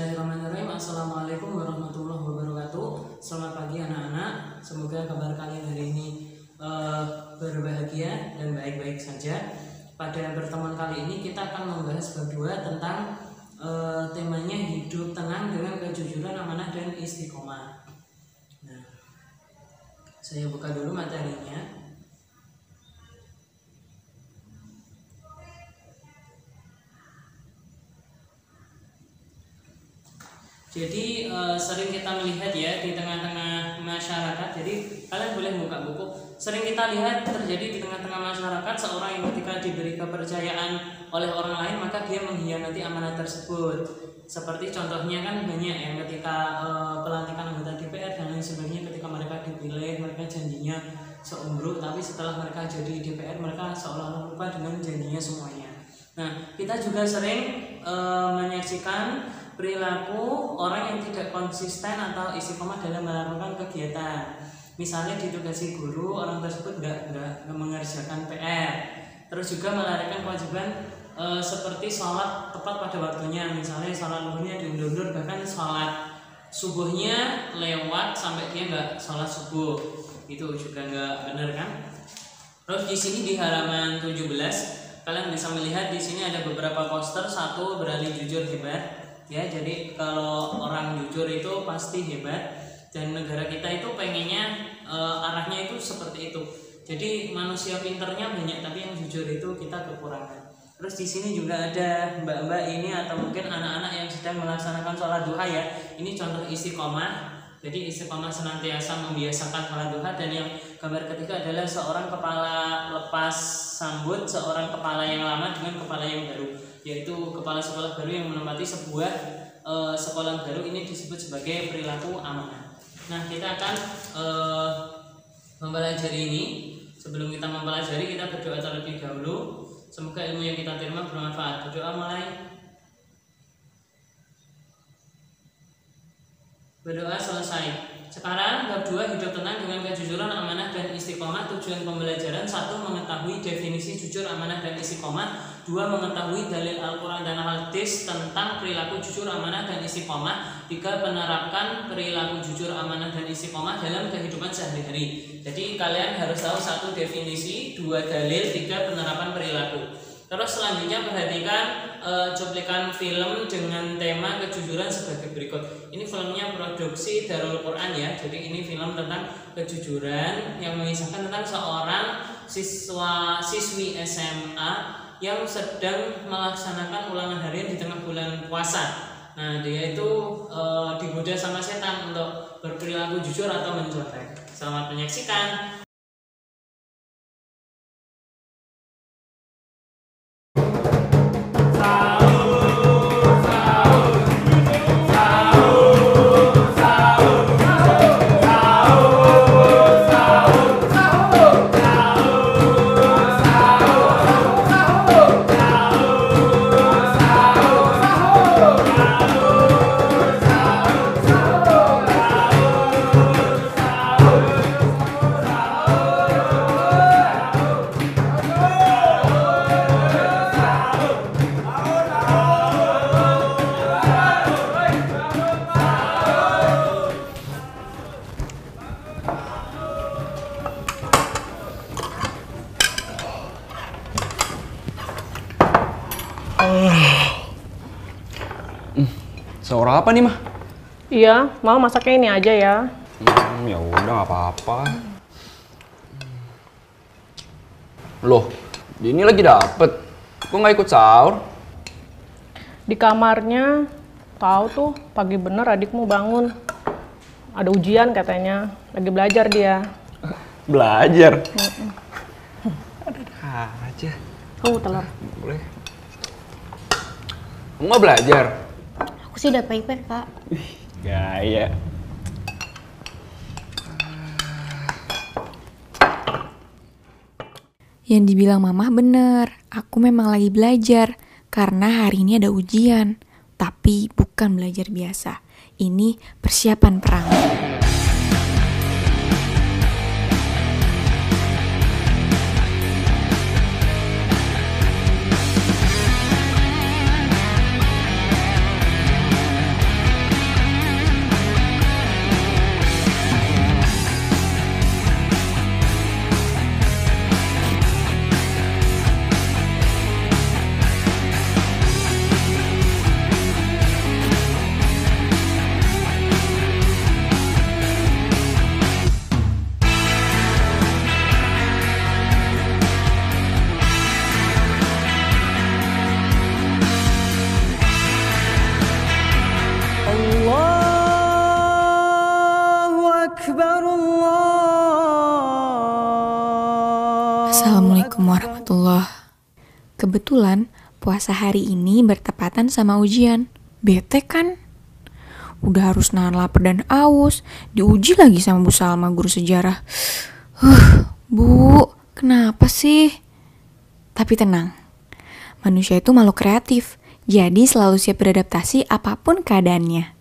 Bismillahirrahmanirrahim. Assalamualaikum warahmatullahi wabarakatuh. Selamat pagi anak-anak. Semoga kabar kalian hari ini berbahagia dan baik-baik saja. Pada pertemuan kali ini kita akan membahas bab 2 tentang temanya hidup tenang dengan kejujuran, amanah dan istiqomah. Nah, saya buka dulu materinya. Jadi sering kita melihat ya di tengah-tengah masyarakat. Jadi kalian boleh buka buku. Sering kita lihat terjadi di tengah-tengah masyarakat seorang yang ketika diberi kepercayaan oleh orang lain maka dia mengkhianati amanah tersebut. Seperti contohnya kan banyak yang ketika pelantikan anggota DPR dan lain sebagainya, ketika mereka dipilih mereka janjinya seumbruk, tapi setelah mereka jadi DPR mereka seolah-olah lupa dengan janjinya semuanya. Nah, kita juga sering menyaksikan perilaku orang yang tidak konsisten atau istiqomah dalam melakukan kegiatan. Misalnya ditugasi guru, orang tersebut nggak mengerjakan PR. Terus juga melarikan kewajiban seperti sholat tepat pada waktunya. Misalnya sholat zuhurnya diundur-undur, bahkan sholat subuhnya lewat sampai dia nggak sholat subuh. Itu juga nggak benar kan? Terus di sini di halaman 17 kalian bisa melihat di sini ada beberapa poster. Satu, berani jujur hebat. Ya, jadi kalau orang jujur itu pasti hebat, dan negara kita itu pengennya arahnya itu seperti itu. Jadi manusia pinternya banyak, tapi yang jujur itu kita kekurangan. Terus di sini juga ada mbak-mbak ini atau mungkin anak-anak yang sedang melaksanakan sholat duha ya. Ini contoh istiqomah. Jadi istiqomah senantiasa membiasakan sholat duha. Dan yang gambar ketiga adalah seorang kepala lepas sambut seorang kepala yang lama dengan kepala yang baru, yaitu kepala sekolah baru yang menempati sebuah sekolah baru. Ini disebut sebagai perilaku amanah. Nah, kita akan mempelajari ini. Sebelum kita mempelajari, kita berdoa terlebih dahulu. Semoga ilmu yang kita terima bermanfaat. Berdoa mulai. Berdoa selesai. Sekarang bab 2, hidup tenang dengan kejujuran, amanah dan istiqomah. Tujuan pembelajaran: 1. Mengetahui definisi jujur, amanah dan istiqomah. 2. Mengetahui dalil Al-Quran dan hadis tentang perilaku jujur, amanah dan istiqomah. 3. Menerapkan perilaku jujur, amanah dan istiqomah dalam kehidupan sehari-hari. Jadi kalian harus tahu 1 definisi, 2 dalil, 3 penerapan perilaku. Terus selanjutnya perhatikan cuplikan film dengan tema kejujuran sebagai berikut. Ini filmnya produksi Darul Quran ya. Jadi ini film tentang kejujuran yang mengisahkan tentang seorang siswi SMA yang sedang melaksanakan ulangan harian di tengah bulan puasa. Nah, dia itu digoda sama setan untuk berperilaku jujur atau mencontek. Selamat menyaksikan. Sahur apa nih, Mah? Iya, mau masaknya ini aja ya. Ya udah, nggak apa-apa. Loh, ini lagi dapet. Kok nggak ikut sahur? Di kamarnya, tahu tuh pagi bener adikmu bangun. Ada ujian katanya, lagi belajar dia. Belajar? Ada aja. Telur. Boleh. Kamu nggak belajar? Aku sih udah paper, Kak. Gaya. Yang dibilang Mamah bener, aku memang lagi belajar karena hari ini ada ujian. Tapi bukan belajar biasa, ini persiapan perang. Assalamualaikum warahmatullah. Kebetulan puasa hari ini bertepatan sama ujian. Bete kan? Udah harus nahan lapar dan aus, diuji lagi sama Bu Salma, guru sejarah. Bu, kenapa sih? Tapi tenang, manusia itu makhluk kreatif, jadi selalu siap beradaptasi apapun keadaannya.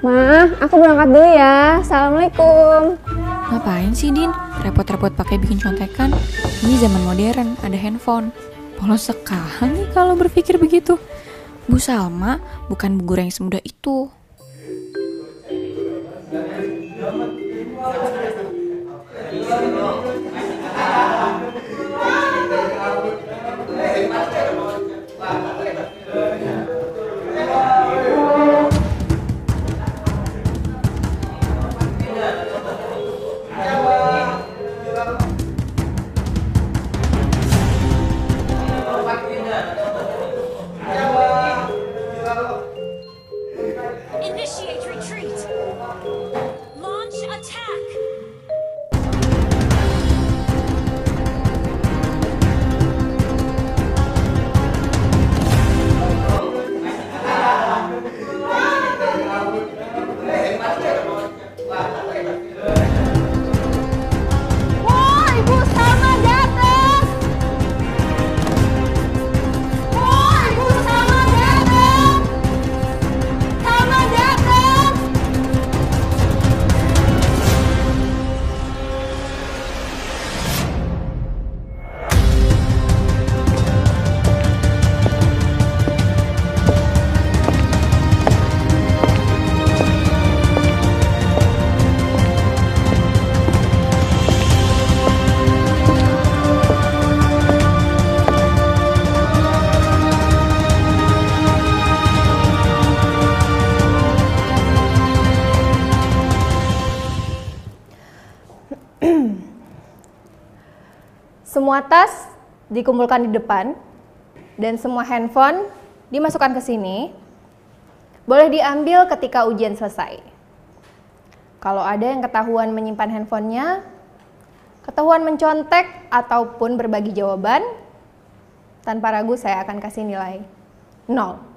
Ma, aku berangkat dulu ya. Assalamualaikum. Ngapain sih, Din? Repot-repot pakai bikin contekan. Ini zaman modern, ada handphone. Polos sekali kalau berpikir begitu. Bu Salma bukan bu guru yang semudah itu. Initiate retreat. Launch attack. Wah, Ibu Salma datang. Wah, Ibu Salma datang. Salma datang. Semua tas dikumpulkan di depan dan semua handphone dimasukkan ke sini. Boleh diambil ketika ujian selesai. Kalau ada yang ketahuan menyimpan handphonenya, ketahuan mencontek ataupun berbagi jawaban, tanpa ragu saya akan kasih nilai 0.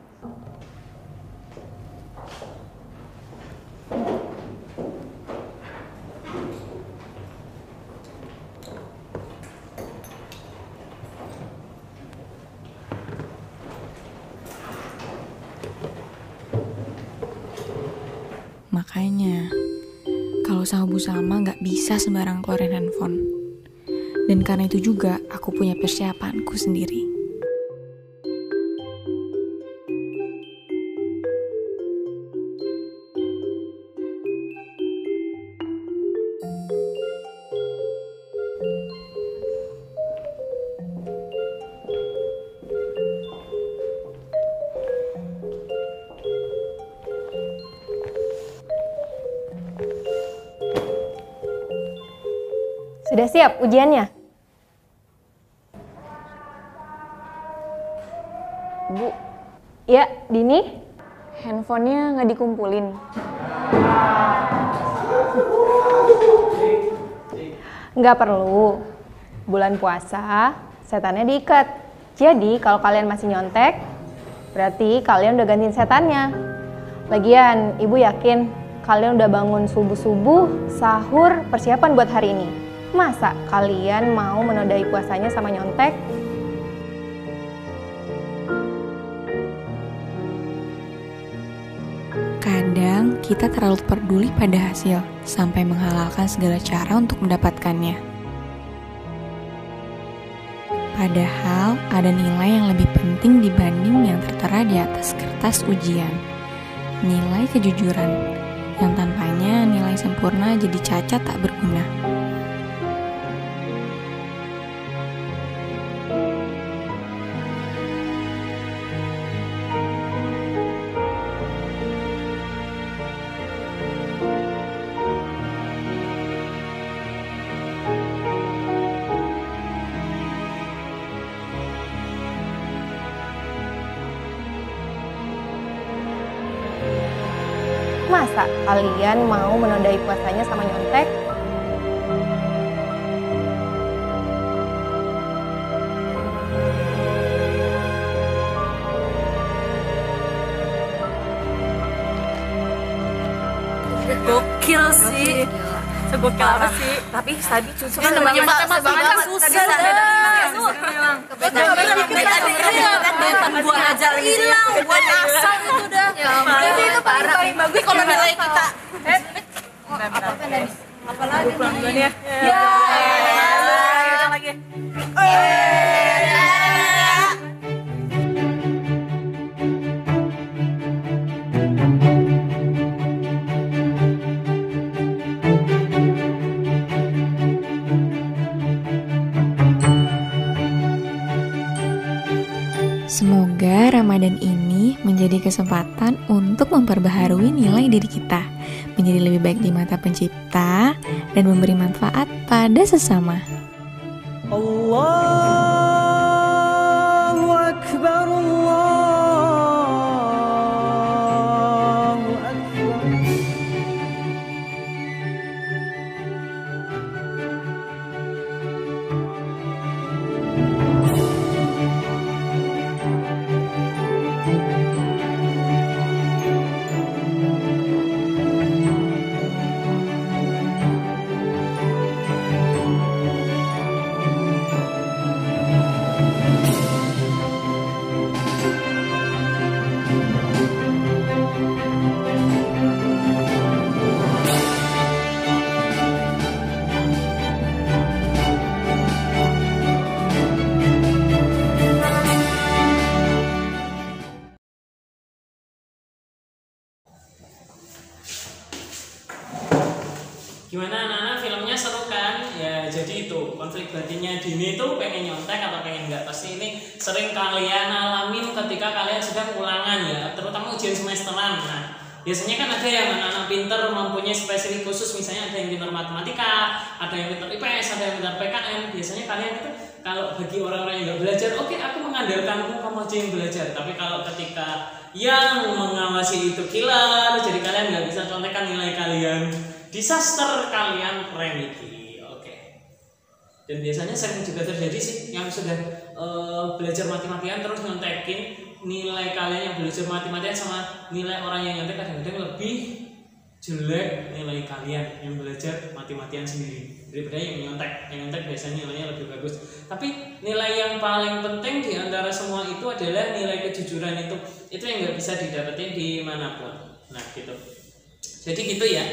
Makanya, kalau sama Bu Salma nggak bisa sembarang keluarin handphone. Dan karena itu juga aku punya persiapanku sendiri. Sudah siap ujiannya? Bu, Ya, Dini. handphonenya nggak dikumpulin. Nggak perlu. Bulan puasa, setannya diikat. Jadi kalau kalian masih nyontek, berarti kalian udah gantiin setannya. Lagian, Ibu yakin kalian udah bangun subuh-subuh, sahur, persiapan buat hari ini. Masa kalian mau menodai puasanya sama nyontek? Kadang kita terlalu peduli pada hasil, sampai menghalalkan segala cara untuk mendapatkannya. Padahal ada nilai yang lebih penting dibanding yang tertera di atas kertas ujian. Nilai kejujuran, yang tanpanya nilai sempurna jadi cacat tak berguna. Masa kalian mau menodai puasanya sama nyontek? Gokil sih. Segokil apa sih? Tapi Sabi susah banget kan susah. Kebetulan buat aja lagi hilang, buat asal itu udah. Tapi itu parah. Bagus kalau nilai kita. Apa lagi? Ya. Lagi. Semoga Ramadan ini menjadi kesempatan untuk memperbaharui nilai diri kita, menjadi lebih baik di mata Pencipta, dan memberi manfaat pada sesama. Allahu Akbar, Allahu Akbar. Gimana anak-anak, filmnya seru kan? Ya jadi itu konflik batinnya Dini itu pengen nyontek atau pengen enggak. Pasti ini sering kalian alamin ketika kalian sedang ulangan ya, terutama ujian semesteran. Nah biasanya kan ada yang anak-anak pinter mempunyai spesifik khusus, misalnya ada yang pinter matematika, ada yang pinter IPS, ada yang pinter PKN. Biasanya kalian itu kalau bagi orang-orang yang nggak belajar, oke, aku mengandalkanmu, kamu aja yang belajar. Tapi kalau ketika yang mengawasi itu killer, jadi kalian nggak bisa contekan nilai kalian, disaster kalian remedi. Oke. Dan biasanya sering juga terjadi sih yang sudah belajar mati-matian terus nyontekin nilai kalian yang belajar mati-matian sama nilai orang yang nyontek kadang-kadang lebih jelek nilai kalian yang belajar mati-matian sendiri daripada yang nyontek. Yang nyontek biasanya nilainya lebih bagus. Tapi nilai yang paling penting di antara semua itu adalah nilai kejujuran itu. Itu yang nggak bisa didapetin dimanapun. Nah gitu. Jadi gitu ya.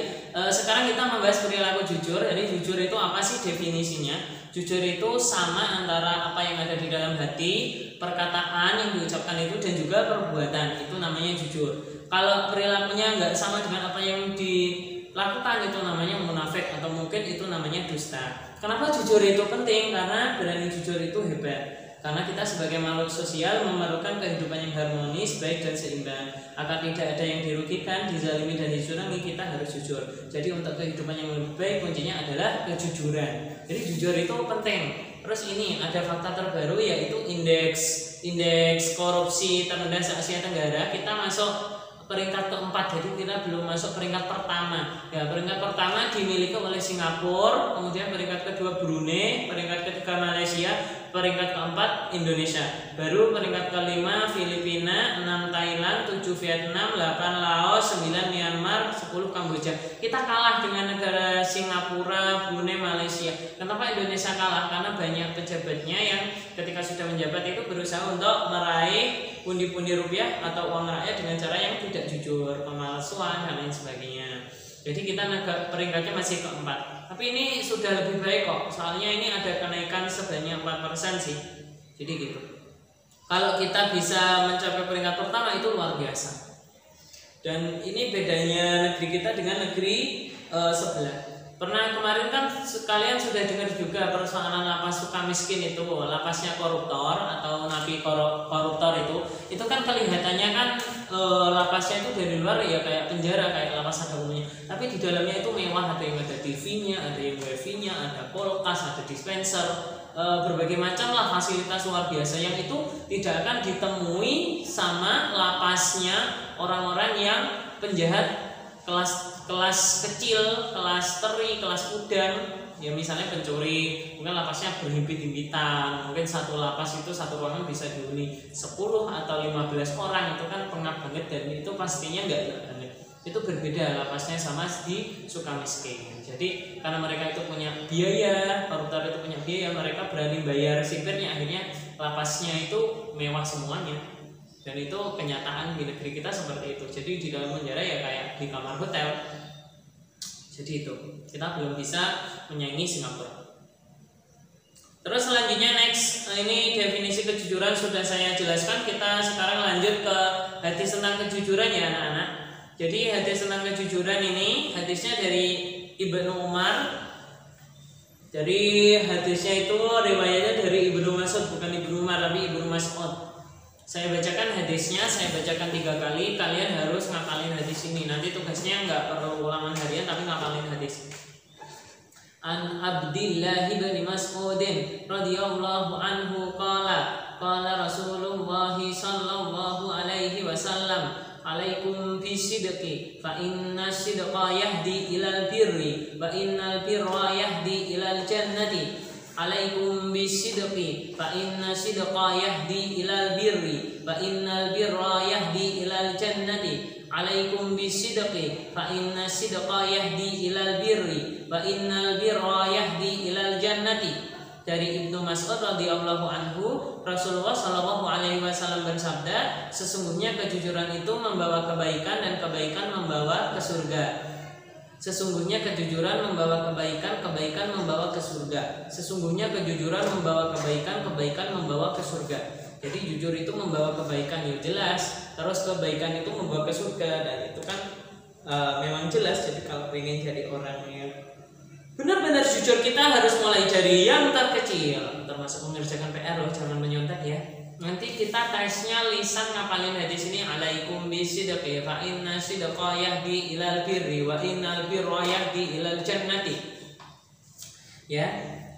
Sekarang kita membahas perilaku jujur. Jadi jujur itu apa sih definisinya? Jujur itu sama antara apa yang ada di dalam hati, perkataan yang diucapkan itu, dan juga perbuatan. Itu namanya jujur. Kalau perilakunya nggak sama dengan apa yang dilakukan, itu namanya munafik, atau mungkin itu namanya dusta. Kenapa jujur itu penting? Karena berani jujur itu hebat. Karena kita sebagai makhluk sosial memerlukan kehidupan yang harmonis, baik dan seimbang. Agar tidak ada yang dirugikan, dizalimi dan dicurangi, kita harus jujur. Jadi untuk kehidupan yang lebih baik kuncinya adalah kejujuran. Jadi jujur itu penting. Terus ini ada fakta terbaru, yaitu indeks korupsi terendah se Asia Tenggara. Kita masuk peringkat keempat, jadi kita belum masuk peringkat pertama. Ya, peringkat pertama dimiliki oleh Singapura, kemudian peringkat kedua Brunei, peringkat ketiga Malaysia, peringkat keempat Indonesia. Baru peringkat kelima Filipina, 6 Thailand, 7 Vietnam, 8 Laos, 9 Myanmar, 10 Kamboja. Kita kalah dengan negara Singapura, Brunei, Malaysia. Kenapa Indonesia kalah? Karena banyak pejabatnya yang ketika sudah menjabat itu berusaha untuk meraih pundi-pundi rupiah atau uang rakyat dengan cara yang tidak jujur, pemalsuan dan lain sebagainya. Jadi kita peringkatnya masih keempat. Tapi ini sudah lebih baik kok. Soalnya ini ada kenaikan sebanyak 4% sih. Jadi gitu. Kalau kita bisa mencapai peringkat pertama itu luar biasa. Dan ini bedanya negeri kita dengan negeri sebelah. Pernah kemarin kan kalian sudah dengar juga persoalan lapas Sukamiskin itu, lapasnya koruptor atau napi koruptor itu kan kelihatannya kan lapasnya itu dari luar ya kayak penjara, kayak lapas pada umumnya. Tapi di dalamnya itu mewah, ada yang ada TV-nya, ada yang wifi-nya, ada kulkas, ada dispenser, berbagai macam lah fasilitas luar biasa yang itu tidak akan ditemui sama lapasnya orang-orang yang penjahat kelas kecil, kelas teri, kelas udang, ya misalnya pencuri, mungkin lapasnya berhimpit-himpitan, mungkin satu lapas itu satu ruangan bisa dihuni 10 atau 15 orang, itu kan pengap banget dan itu pastinya nggak banget. Itu berbeda lapasnya sama di Sukamiskin. Jadi karena mereka itu punya biaya, koruptor itu punya biaya, mereka berani bayar sipirnya, akhirnya lapasnya itu mewah semuanya. Dan itu kenyataan di negeri kita seperti itu. Jadi di dalam penjara ya kayak di kamar hotel. Jadi itu kita belum bisa menyaingi Singapura. Terus selanjutnya next, ini definisi kejujuran sudah saya jelaskan. Kita sekarang lanjut ke hadis tentang kejujuran ya anak-anak. Jadi hadis tentang kejujuran ini hadisnya dari Ibnu Umar. Jadi hadisnya itu riwayatnya dari Ibnu Mas'ud, bukan Ibnu Umar tapi Ibnu Mas'ud. Saya bacakan hadisnya, saya bacakan 3 kali. Kalian harus ngapalin hadis ini. Nanti tugasnya nggak perlu ulangan harian tapi ngapalin hadis. An Abdillah bin Mas'ud radhiyallahu anhu qala qala Rasulullah sallallahu alaihi wasallam alaikum bisidqi fa inna sidqa yahdi ilal birri wa innal birra yahdi ilal jannati. Alaikum bisidqi fa inna sidqa yahdi ilal birri wa innal birra yahdi ilal jannati. Alaikum bisidqi fa inna sidqa yahdi ilal birri wa innal birra yahdi ilal jannati. Dari Ibnu Mas'ud radhiyallahu anhu, Rasulullah shallallahu alaihi wasallam bersabda, sesungguhnya kejujuran itu membawa kebaikan dan kebaikan membawa ke surga. Sesungguhnya kejujuran membawa kebaikan, kebaikan membawa ke surga. Sesungguhnya kejujuran membawa kebaikan, kebaikan membawa ke surga. Jadi jujur itu membawa kebaikan, ya jelas. Terus kebaikan itu membawa ke surga, dan itu kan memang jelas. Jadi kalau pengen jadi orang yang benar-benar jujur, kita harus mulai dari yang terkecil, termasuk mengerjakan PR loh, jangan menyontek ya. Nanti kita tesnya lisan ngapalin hadis ini. Alaikum bisidqi fa inna sidqa yahdi ilal birri wa innal birra yahdi ilal jannati. Ya.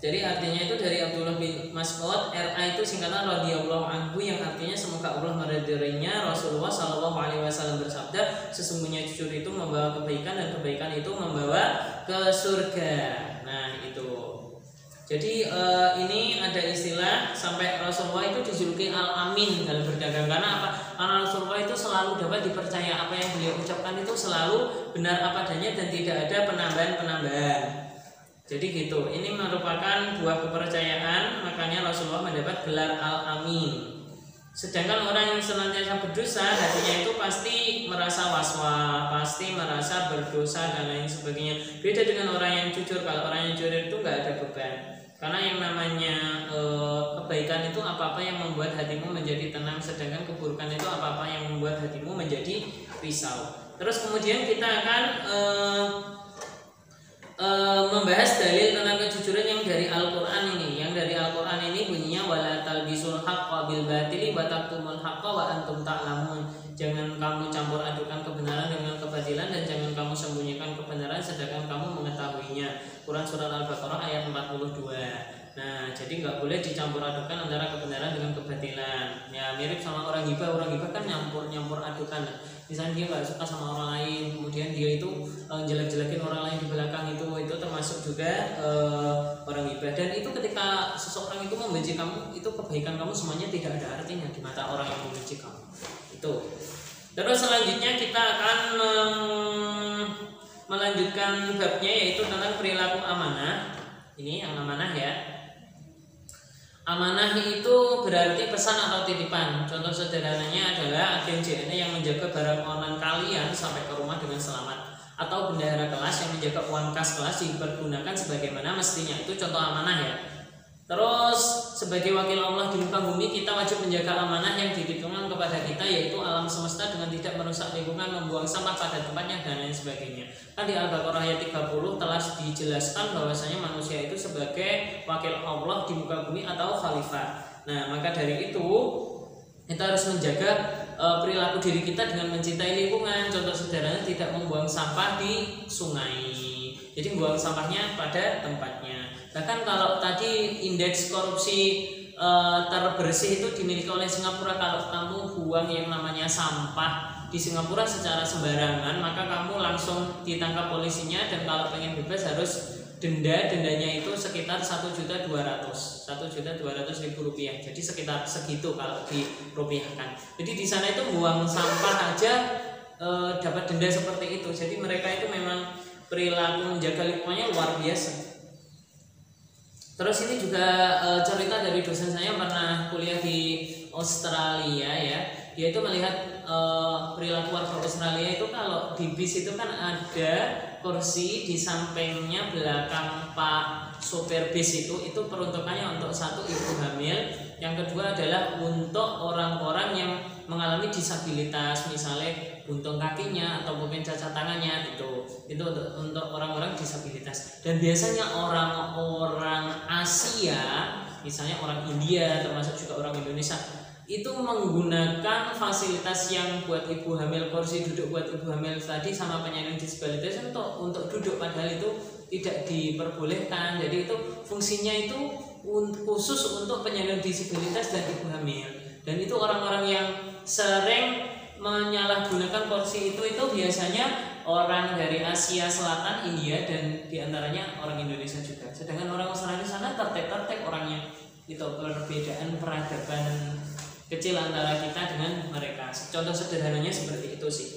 Jadi artinya itu dari Abdullah bin Mas'ud, RA itu singkatan radhiyallahu anhu, yang artinya semoga Allah meridhoinya. Rasulullah sallallahu alaihi wasallam bersabda, sesungguhnya jujur itu membawa kebaikan dan kebaikan itu membawa ke surga. Nah, itu. Jadi ini ada istilah sampai Rasulullah itu dijuluki Al-Amin dalam berdagang. Karena apa? Karena Rasulullah itu selalu dapat dipercaya, apa yang beliau ucapkan itu selalu benar apa adanya dan tidak ada penambahan-penambahan. Jadi gitu. Ini merupakan buah kepercayaan, makanya Rasulullah mendapat gelar Al-Amin. Sedangkan orang yang senantiasa berdosa, hatinya itu pasti merasa was-was, pasti merasa berdosa dan lain sebagainya. Beda dengan orang yang jujur. Kalau orang yang jujur itu nggak ada beban. Karena yang namanya kebaikan itu apa-apa yang membuat hatimu menjadi tenang, sedangkan keburukan itu apa-apa yang membuat hatimu menjadi risau. Terus kemudian kita akan membahas dalil tentang kejujuran yang dari Al-Quran ini. Yang dari Al-Quran ini bunyinya wala talbisul haqqa bil batili wa taktumul haqqa wa antum ta'lamun. Jangan kamu campur adukan kebenaran dengan kebatilan dan jangan kamu sembunyikan kebenaran sedangkan kamu mengetahuinya. Quran surat Al-Baqarah ayat 42. Nah, jadi nggak boleh dicampur adukan antara kebenaran dengan kebatilan. Ya mirip sama orang ghibah. Orang ghibah kan nyampur adukan. Misalnya dia nggak suka sama orang lain, kemudian dia itu jelek-jelekin orang lain di belakang, itu termasuk juga orang ghibah. Dan itu ketika seseorang itu membenci kamu, itu kebaikan kamu semuanya tidak ada artinya di mata orang yang membenci kamu. Itu. Terus selanjutnya kita akan melanjutkan babnya, yaitu tentang perilaku amanah. Ini yang amanah ya. Amanah itu berarti pesan atau titipan. Contoh sederhananya adalah agen JNE yang menjaga barang online kalian sampai ke rumah dengan selamat, atau bendahara kelas yang menjaga uang kas kelas dipergunakan sebagaimana mestinya. Itu contoh amanah ya. Terus sebagai wakil Allah di muka bumi, kita wajib menjaga amanah yang dititipkan kepada kita, yaitu alam semesta dengan tidak merusak lingkungan, membuang sampah pada tempatnya dan lain sebagainya. Kan di Al-Baqarah ayat 30 telah dijelaskan bahwasanya manusia itu sebagai wakil Allah di muka bumi atau khalifah. Nah, maka dari itu kita harus menjaga perilaku diri kita dengan mencintai lingkungan. Contoh sederhana, tidak membuang sampah di sungai. Jadi buang sampahnya pada tempatnya. Bahkan kalau tadi indeks korupsi terbersih itu dimiliki oleh Singapura, kalau kamu buang yang namanya sampah di Singapura secara sembarangan, maka kamu langsung ditangkap polisinya, dan kalau pengen bebas harus dendanya itu sekitar 1.200.000 rupiah. Jadi sekitar segitu kalau dirupiahkan. Jadi di sana itu buang sampah aja dapat denda seperti itu. Jadi mereka itu memang perilaku menjaga lingkungannya luar biasa. Terus ini juga cerita dari dosen saya pernah kuliah di Australia ya. Dia itu melihat perilaku warga Australia itu kalau di bis itu kan ada kursi di sampingnya belakang Pak sopir bis itu peruntukannya untuk satu ibu hamil, yang kedua adalah untuk orang-orang yang mengalami disabilitas, misalnya buntung kakinya atau mungkin cacat tangannya, itu untuk orang-orang disabilitas. Dan biasanya orang-orang Asia, misalnya orang India termasuk juga orang Indonesia, itu menggunakan fasilitas yang buat ibu hamil, kursi duduk buat ibu hamil tadi sama penyandang disabilitas untuk duduk, padahal itu tidak diperbolehkan. Jadi itu fungsinya itu khusus untuk penyandang disabilitas dan ibu hamil. Dan itu orang-orang yang sering menyalahgunakan kursi itu biasanya orang dari Asia Selatan, India, dan diantaranya orang Indonesia juga. Sedangkan orang Australia di sana tertib orangnya. Itu perbedaan peradaban kecil antara kita dengan mereka. Contoh sederhananya seperti itu sih.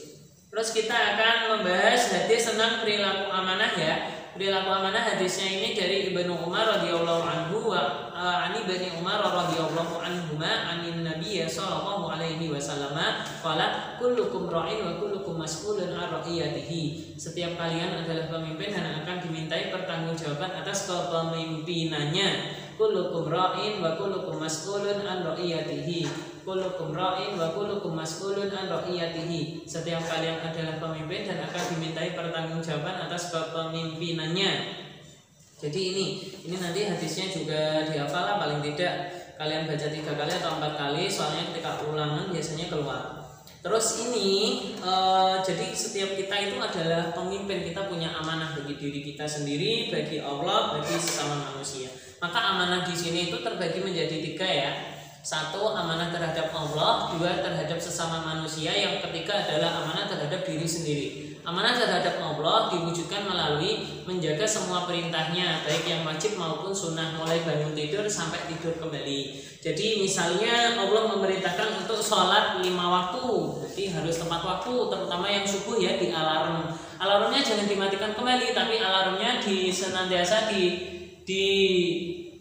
Terus kita akan membahas hadis tentang perilaku amanah ya. Perilaku amanah hadisnya ini dari Ibnu Umar radhiyallahu anhu wa ani Ibnu Umar radhiyallahu anhuma anin Nabiy sallallahu alaihi wasallam qala kullukum ra'in wa kullukum mas'ulun 'an ra'iyatihi. Setiap kalian adalah pemimpin dan akan dimintai pertanggungjawaban atas kepemimpinannya. Kullukum ra'in wa kullukum mas'ulun 'an ra'iyatihi. Kullukum ra'in wa kullukum mas'ulun 'an ra'iyatihi. Setiap kalian adalah pemimpin dan akan dimintai pertanggungjawaban atas kepemimpinannya. Jadi ini nanti hadisnya juga dihafal lah, paling tidak kalian baca 3 kali atau 4 kali, soalnya ketika ulangan biasanya keluar. Terus ini jadi setiap kita itu adalah pemimpin, kita punya amanah bagi diri kita sendiri, bagi Allah, bagi sesama manusia. Maka amanah di sini itu terbagi menjadi 3 ya. 1 amanah terhadap Allah, 2 terhadap sesama manusia, yang ketiga adalah amanah terhadap diri sendiri. Amanah terhadap Allah diwujudkan melalui menjaga semua perintahnya, baik yang wajib maupun sunnah, mulai bangun tidur sampai tidur kembali. Jadi misalnya Allah memerintahkan untuk sholat 5 waktu, jadi harus tepat waktu, terutama yang subuh ya, di alarm. Alarmnya jangan dimatikan kembali, tapi alarmnya senantiasa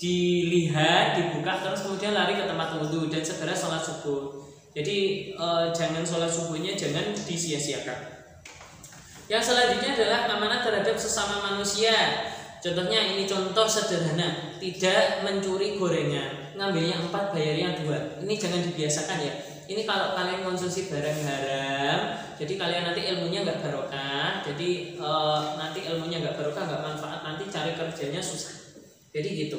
dilihat, dibuka, terus kemudian lari ke tempat wudhu dan segera sholat subuh. Jadi jangan sholat subuhnya jangan disia-siakan. Yang selanjutnya adalah amanah terhadap sesama manusia. Contohnya ini contoh sederhana, tidak mencuri gorengan, ngambilnya 4 bayarnya 2. Ini jangan dibiasakan ya. Ini kalau kalian konsumsi barang haram, jadi kalian nanti ilmunya nggak barokah. Jadi nanti ilmunya nggak barokah, nggak manfaat, nanti cari kerjanya susah. Jadi gitu.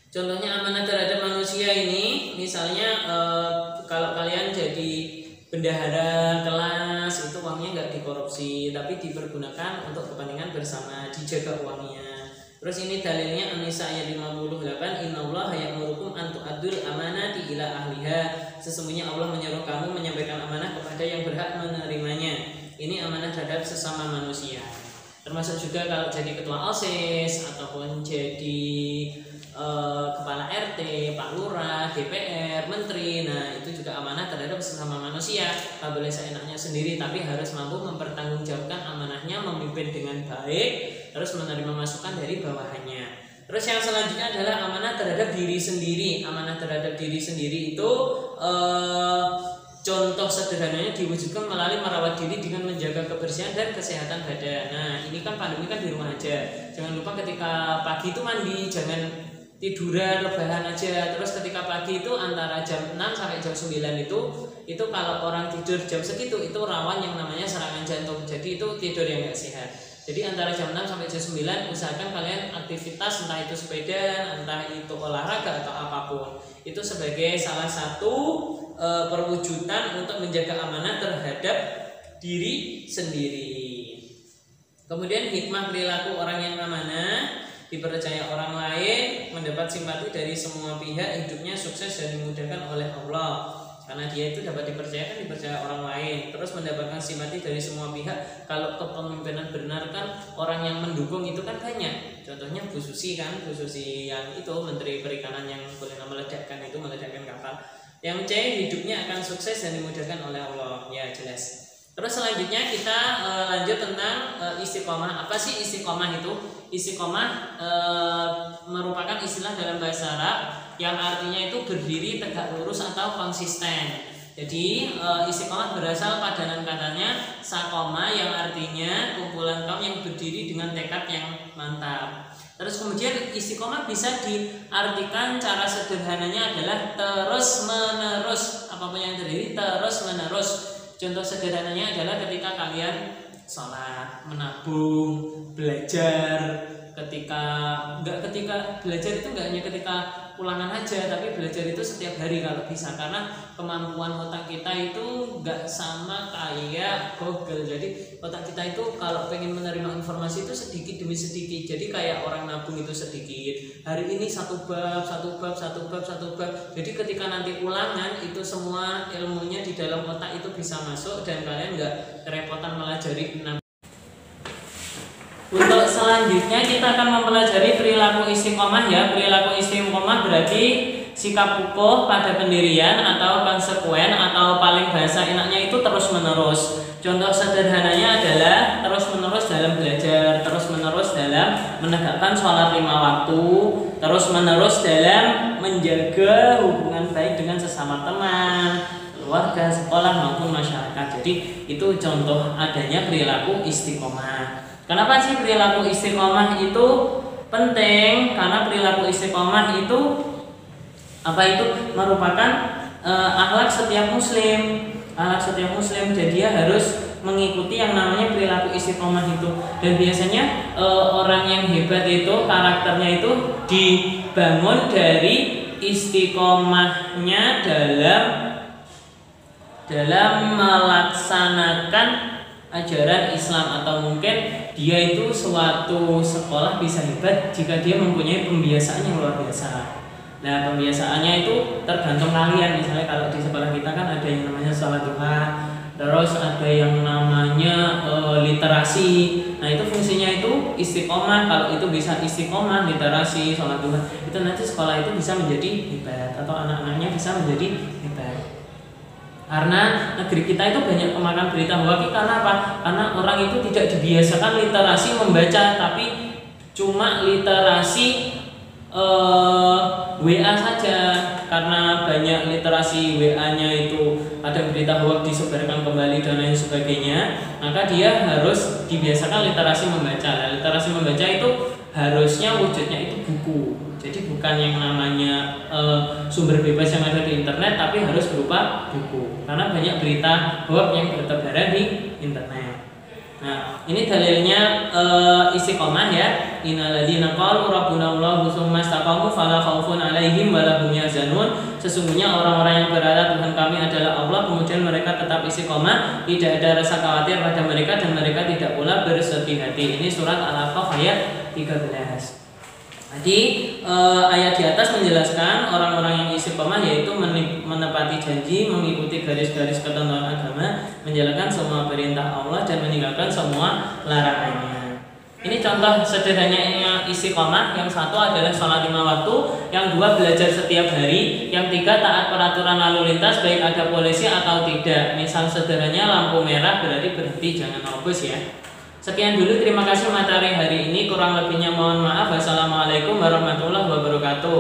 Contohnya amanah terhadap manusia ini, misalnya kalau kalian jadi bendahara kelas, itu uangnya nggak dikorupsi, tapi dipergunakan untuk kepentingan bersama, dijaga uangnya. Terus ini dalilnya An-Nisa ayat 58, innallaha ya'murukum an tu'addul amanati ila ahliha. Sesungguhnya Allah menyuruh kamu menyampaikan amanah kepada yang berhak menerimanya. Ini amanah terhadap sesama manusia. Termasuk juga kalau jadi ketua OSIS ataupun jadi kepala RT, Pak Lurah, DPR, Menteri. Nah itu juga amanah terhadap sesama manusia. Tak boleh seenaknya sendiri, tapi harus mampu mempertanggungjawabkan amanahnya, memimpin dengan baik, terus menerima masukan dari bawahannya. Terus yang selanjutnya adalah amanah terhadap diri sendiri. Amanah terhadap diri sendiri itu contoh sederhananya diwujudkan melalui merawat diri dengan menjaga kebersihan dan kesehatan badan. Nah ini kan pandemi kan di rumah aja. Jangan lupa ketika pagi itu mandi, jangan tiduran rebahan aja. Terus ketika pagi itu antara jam 6 sampai jam 9 itu kalau orang tidur jam segitu itu rawan yang namanya serangan jantung. Jadi itu tidur yang nggak sehat. Jadi antara jam 6 sampai jam 9 usahakan kalian aktivitas, entah itu sepeda, entah itu olahraga atau apapun. Itu sebagai salah satu perwujudan untuk menjaga amanah terhadap diri sendiri. Kemudian hikmah perilaku orang yang amanah, dipercaya orang lain, mendapat simpati dari semua pihak, hidupnya sukses dan dimudahkan oleh Allah. karena dia itu dapat dipercaya orang lain, terus mendapatkan simpati dari semua pihak. Kalau kepemimpinan benar kan orang yang mendukung itu kan banyak. Contohnya Bu Susi kan, Bu Susi yang itu Menteri Perikanan yang boleh meledakkan kapal. Yang C, hidupnya akan sukses dan dimudahkan oleh Allah. Ya jelas. Terus selanjutnya kita lanjut tentang istiqomah. Apa sih istiqomah itu? Istiqomah merupakan istilah dalam bahasa Arab yang artinya itu berdiri tegak lurus atau konsisten. Jadi istiqomah berasal padanan katanya sakoma yang artinya kumpulan kaum yang berdiri dengan tekad yang mantap. Terus kemudian istiqomah bisa diartikan cara sederhananya adalah terus menerus. Apapun yang terjadi terus menerus. Contoh sederhananya adalah ketika kalian sholat, menabung, belajar. Ketika belajar itu nggak hanya ketika ulangan aja, tapi belajar itu setiap hari kalau bisa, karena kemampuan otak kita itu nggak sama kayak Google. Jadi otak kita itu kalau pengen menerima informasi itu sedikit demi sedikit. Jadi kayak orang nabung itu sedikit. Hari ini satu bab. Jadi ketika nanti ulangan itu semua ilmunya di dalam otak itu bisa masuk dan kalian nggak kerepotan melajari 6. Untuk selanjutnya kita akan mempelajari perilaku istiqomah ya. Perilaku istiqomah berarti sikap kukuh pada pendirian atau konsekuen atau paling bahasa enaknya itu terus menerus. Contoh sederhananya adalah terus menerus dalam belajar, terus menerus dalam menegakkan sholat 5 waktu, terus menerus dalam menjaga hubungan baik dengan sesama teman, keluarga, sekolah maupun masyarakat. Jadi itu contoh adanya perilaku istiqomah. Kenapa sih perilaku istiqomah itu penting? Karena perilaku istiqomah itu merupakan akhlak setiap muslim. Akhlak setiap muslim, jadi dia harus mengikuti yang namanya perilaku istiqomah itu. Dan biasanya orang yang hebat itu karakternya itu dibangun dari istiqomahnya dalam melaksanakan ajaran Islam, atau mungkin dia itu suatu sekolah bisa hebat jika dia mempunyai pembiasaan yang luar biasa. Nah, pembiasaannya itu tergantung kalian. Misalnya kalau di sekolah kita kan ada yang namanya sholat duha, terus ada yang namanya literasi. Nah, itu fungsinya itu istiqomah. Kalau itu bisa istiqomah, literasi, sholat duha, itu nanti sekolah itu bisa menjadi hebat atau anak-anaknya bisa menjadi hebat. Karena negeri kita itu banyak kemakan berita hoax. Karena apa? Karena orang itu tidak dibiasakan literasi membaca, tapi cuma literasi WA saja. Karena banyak literasi WA-nya itu ada berita hoax disebarkan kembali dan lain sebagainya, maka dia harus dibiasakan literasi membaca. Nah, literasi membaca itu harusnya wujudnya itu buku. Jadi bukan yang namanya sumber bebas yang ada di internet, tapi harus berupa buku. Karena banyak berita hoax yang bertebaran di internet. Nah, ini dalilnya istiqomah ya. Innalladzina qalu rabbuna Allahu tsumma istaqamu fala khaufun 'alaihim wa la hum yahzanun. Sesungguhnya orang-orang yang berkata Tuhan kami adalah Allah, kemudian mereka tetap istiqomah, tidak ada rasa khawatir pada mereka dan mereka tidak pula bersedih hati. Ini surat Al-Ahqaf ayat 13. Jadi ayat di atas menjelaskan orang-orang yang istiqomah yaitu menepati janji, mengikuti garis-garis ketentuan agama, menjalankan semua perintah Allah dan meninggalkan semua larangannya. Ini contoh sederhananya istiqomah. Yang satu adalah sholat 5 waktu, yang dua belajar setiap hari, yang tiga taat peraturan lalu lintas baik ada polisi atau tidak. Misal sederhananya lampu merah berarti berhenti, jangan nerobos ya. Sekian dulu, terima kasih materi hari ini. Kurang lebihnya mohon maaf. Wassalamualaikum warahmatullahi wabarakatuh.